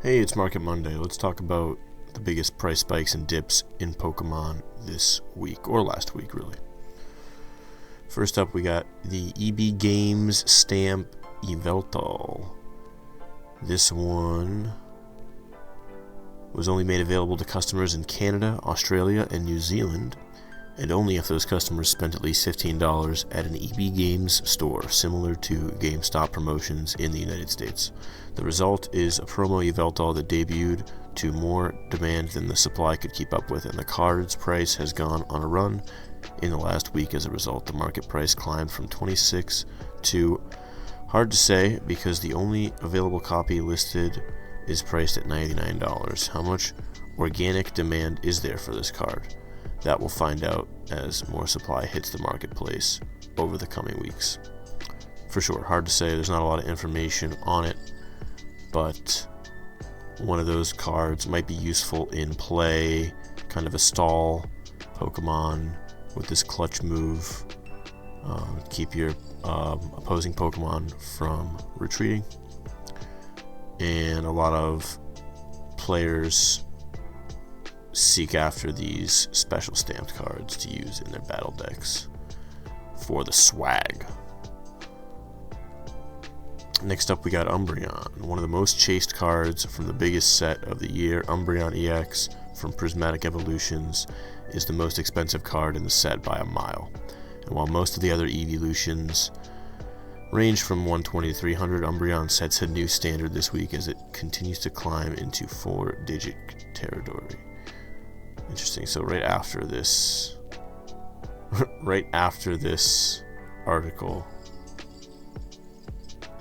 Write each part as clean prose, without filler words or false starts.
Hey, it's Market Monday. Let's talk about the biggest price spikes and dips in Pokemon this week, or last week, really. First up, we got the EB Games stamp Yveltal. This one was only made available to customers in Canada, Australia, and New Zealand, and only if those customers spent at least $15 at an EB Games store, similar to GameStop promotions in the United States. The result is a promo Yveltal that debuted to more demand than the supply could keep up with, and the card's price has gone on a run in the last week as a result. The market price climbed from $26 to, hard to say, because the only available copy listed is priced at $99. How much organic demand is there for this card? That we'll find out as more supply hits the marketplace over the coming weeks. For sure, hard to say, there's not a lot of information on it, but one of those cards might be useful in play, kind of a stall Pokemon with this clutch move. Keep your opposing Pokemon from retreating. And a lot of players seek after these special stamped cards to use in their battle decks for the swag. Next up, we got Umbreon, one of the most chased cards from the biggest set of the year. Umbreon EX from Prismatic Evolutions is the most expensive card in the set by a mile. And while most of the other evolutions range from 120 to 300, Umbreon sets a new standard this week as it continues to climb into 4-digit territory. Interesting. So right after this article,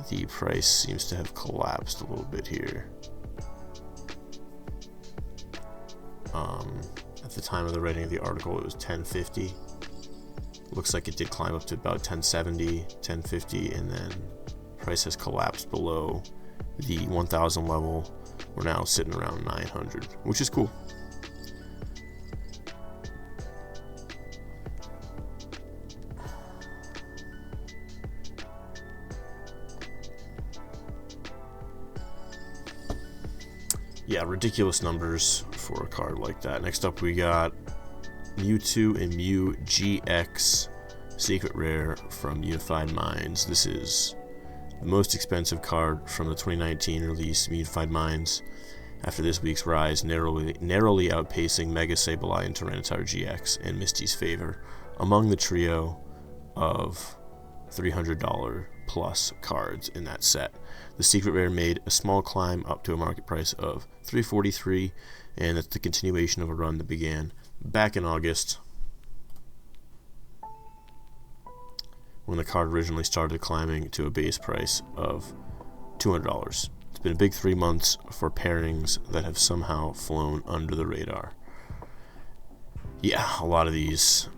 the price seems to have collapsed a little bit here. At the time of the writing of the article, it was $10.50. Looks like it did climb up to about $10.70, $10.50, and then price has collapsed below the 1,000 level. We're now sitting around 900, which is cool. Yeah, ridiculous numbers for a card like that. Next up, we got Mewtwo and Mew GX Secret Rare from Unified Minds. This is the most expensive card from the 2019 release, Unified Minds, after this week's rise, narrowly outpacing Mega Sableye and Tyranitar GX and Misty's Favor among the trio of $300 plus cards in that set. The Secret Rare made a small climb up to a market price of $343, and that's the continuation of a run that began back in August when the card originally started climbing to a base price of $200. It's been a big 3 months for pairings that have somehow flown under the radar. Yeah, a lot of these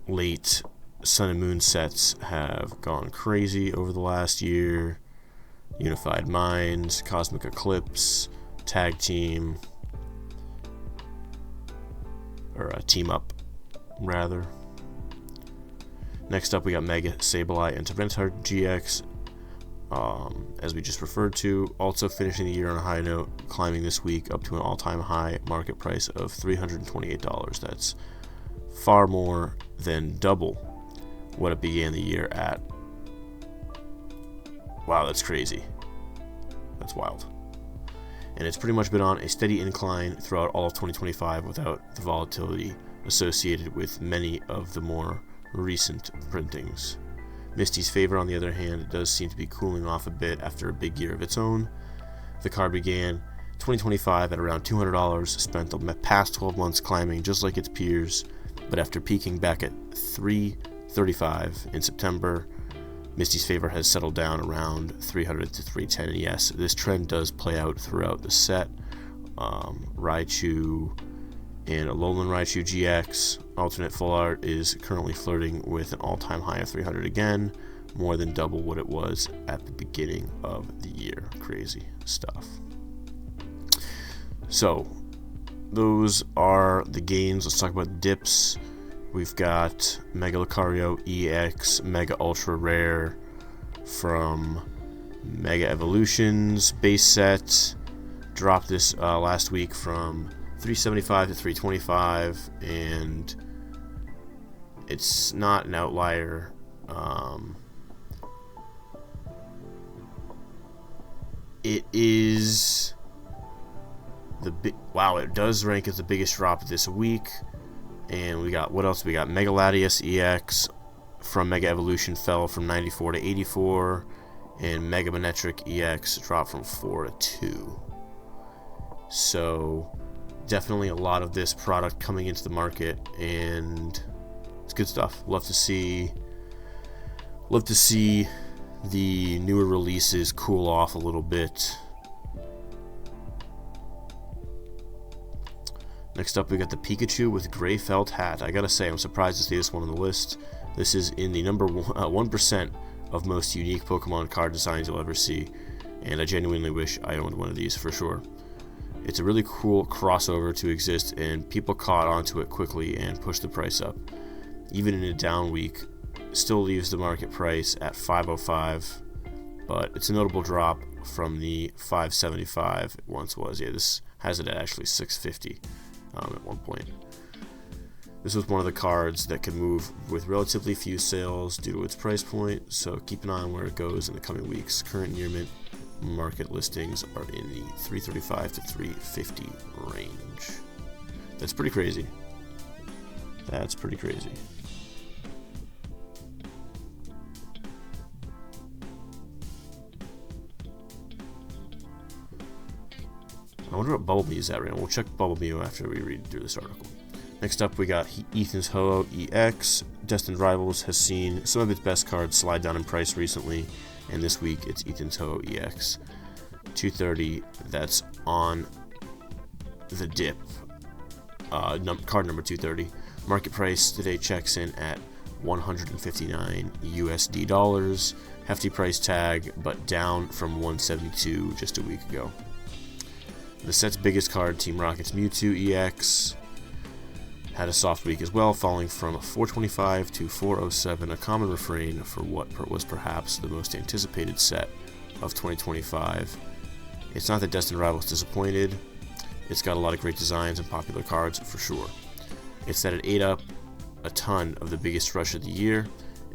late Sun and Moon sets have gone crazy over the last year. Unified Minds, Cosmic Eclipse, Tag Team, or Team Up, rather. Next up, we got Mega Sableye and Tyranitar GX, as we just referred to, also finishing the year on a high note, climbing this week up to an all-time high market price of $328. That's far more than double what it began the year at. Wow, that's crazy. That's wild. And it's pretty much been on a steady incline throughout all of 2025 without the volatility associated with many of the more recent printings. Misty's Favor, on the other hand, does seem to be cooling off a bit after a big year of its own. The card began 2025 at around $200, spent the past 12 months climbing just like its peers, but after peaking back at $335 in September, Misty's Favor has settled down around $300 to $310, and yes, this trend does play out throughout the set. Raichu and Alolan Raichu GX alternate full art is currently flirting with an all-time high of $300 again, more than double what it was at the beginning of the year. Crazy stuff. So, those are the gains. Let's talk about dips. We've got Mega Lucario EX Mega Ultra Rare from Mega Evolutions base set. dropped this last week from 375 to 325, and it's not an outlier. It is the wow, it does rank as the biggest drop this week. And we got, what else? We got Mega Latias EX from Mega Evolution fell from 94 to 84, and Mega Manectric EX dropped from 4 to 2. So definitely a lot of this product coming into the market, and it's good stuff. Love to see the newer releases cool off a little bit. Next up, we got the Pikachu with gray felt hat. I gotta say, I'm surprised to see this one on the list. This is in the number 1% of most unique Pokemon card designs you'll ever see, and I genuinely wish I owned one of these for sure. It's a really cool crossover to exist, and people caught onto it quickly and pushed the price up. Even in a down week, still leaves the market price at $505, but it's a notable drop from the $575 it once was. Yeah, this has it at actually $650 at one point. This was one of the cards that could move with relatively few sales due to its price point, so keep an eye on where it goes in the coming weeks. Current near mint market listings are in the $335 to $350 range. That's pretty crazy. That's pretty crazy. I wonder what Bubble Mew is at right now. We'll check Bubble Mew after we read through this article. Next up, we got Ethan's Ho-Oh EX. Destined Rivals has seen some of its best cards slide down in price recently, and this week it's Ethan's Ho-Oh EX. $230, that's on the dip. Card number 230. Market price today checks in at $159 USD. Hefty price tag, but down from $172 just a week ago. The set's biggest card, Team Rocket's Mewtwo EX, had a soft week as well, falling from $425 to $407, a common refrain for what was perhaps the most anticipated set of 2025. It's not that Destined Rivals disappointed. It's got a lot of great designs and popular cards for sure. It's that it ate up a ton of the biggest rush of the year,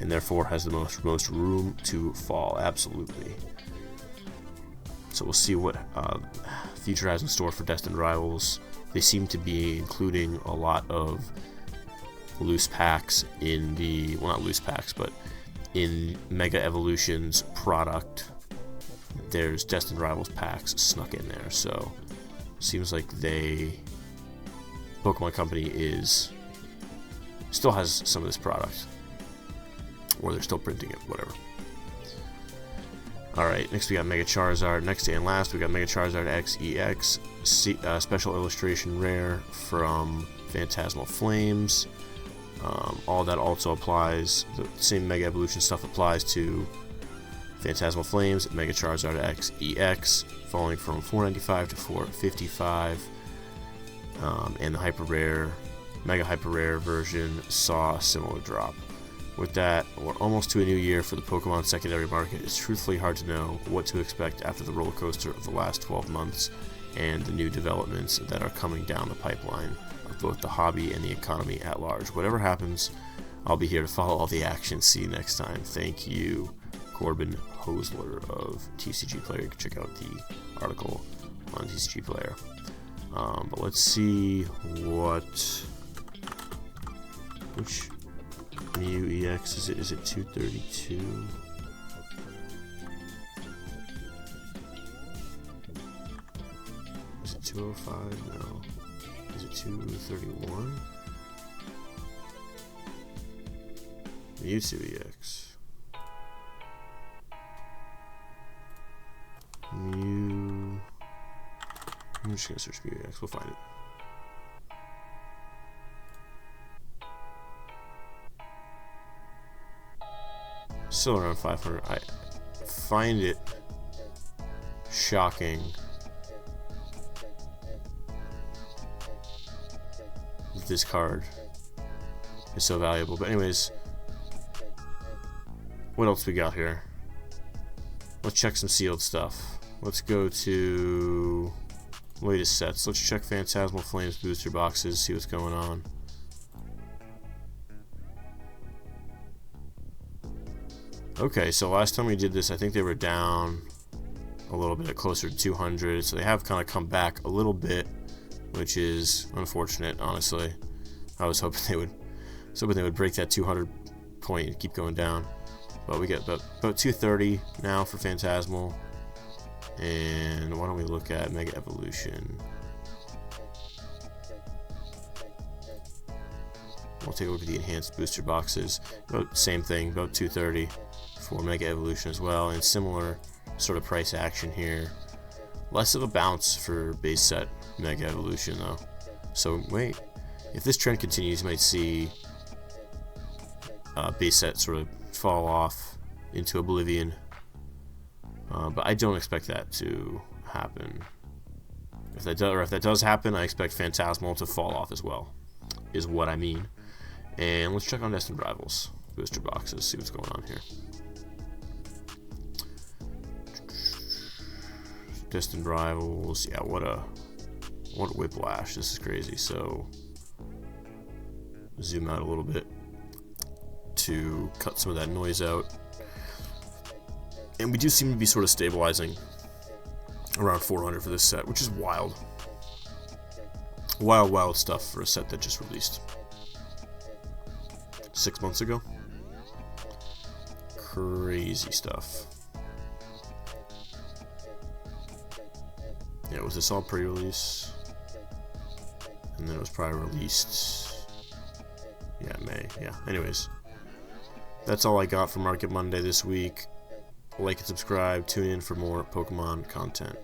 and therefore has the most room to fall. Absolutely. So we'll see what future has in store for Destined Rivals. They seem to be including a lot of loose packs in the, well, not loose packs, but in Mega Evolution's product, there's Destined Rivals packs snuck in there. So seems like Pokemon Company still has some of this product, or they're still printing it, whatever. Alright, next we got Mega Charizard. Next and last, we got Mega Charizard X EX, special illustration rare from Phantasmal Flames. All that also applies, the same Mega Evolution stuff applies to Phantasmal Flames, Mega Charizard X EX, falling from $495 to $455. And the Hyper Rare, Mega Hyper Rare version saw a similar drop. With that, we're almost to a new year for the Pokemon secondary market. It's truthfully hard to know what to expect after the roller coaster of the last 12 months and the new developments that are coming down the pipeline of both the hobby and the economy at large. Whatever happens, I'll be here to follow all the action. See you next time. Thank you, Corbin Hosler of TCG Player. You can check out the article on TCG Player. But let's see which Mew EX is it? Is it 232? Is it 205? No. Is it 231? Mewtwo EX. I'm just gonna search Mew EX. We'll find it. Still around 500. I find it shocking that this card is so valuable. But anyways, what else we got here? Let's check some sealed stuff. Let's go to latest sets. Let's check Phantasmal Flames booster boxes, see what's going on. Okay, so last time we did this, I think they were down a little bit, closer to 200. So they have kind of come back a little bit, which is unfortunate, honestly. I was hoping they would break that 200 point and keep going down. But we get about 230 now for Phantasmal. And why don't we look at Mega Evolution? We'll take a look at the enhanced booster boxes. About same thing, about 230 for Mega Evolution as well, and similar sort of price action here. Less of a bounce for base set Mega Evolution though. So wait, if this trend continues, you might see base set sort of fall off into oblivion. But I don't expect that to happen. If that does happen, I expect Phantasmal to fall off as well, is what I mean. And let's check on Destined Rivals booster boxes, see what's going on here. Destined Rivals, yeah, what a whiplash. This is crazy. So zoom out a little bit to cut some of that noise out. And we do seem to be sort of stabilizing around 400 for this set, which is wild. Wild stuff for a set that just released 6 months ago. Crazy stuff. Yeah, was this all pre-release? And then it was probably released, yeah, May. Yeah, anyways, that's all I got for Market Monday this week. Like and subscribe, tune in for more Pokemon content.